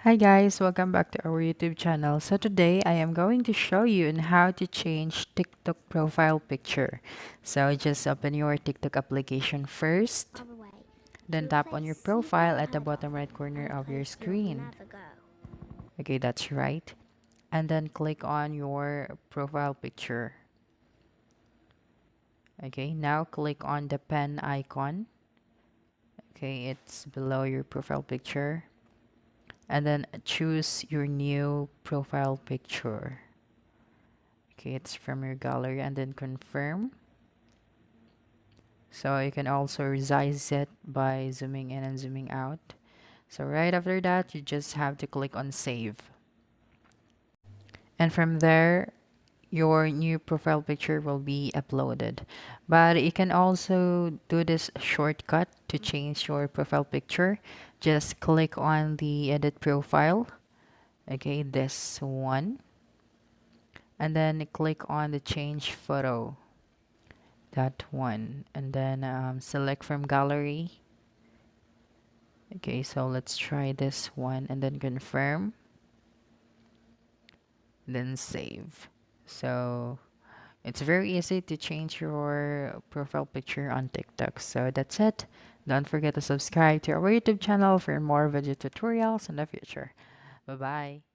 Hi guys, welcome back to our YouTube channel. So today I am going to show you on how to change TikTok profile picture. So just open your TikTok application first, then tap on your profile at the bottom right corner of your screen. Okay, that's right. And then click on your profile picture. Okay, now click on the pen icon. Okay, it's below your profile picture. And then choose your new profile picture. Okay, it's from your gallery and then confirm. So you can also resize it by zooming in and zooming out. So right after that, you just have to click on save. And from there, your new profile picture will be uploaded. But you can also do this shortcut to change your profile picture. Just click on the edit profile. Okay, this one. And then click on the change photo. That one, and then select from gallery. Okay, so let's try this one and then confirm, then save. So it's very easy to change your profile picture on TikTok. So that's it. Don't forget to subscribe to our YouTube channel for more video tutorials in the future. Bye bye.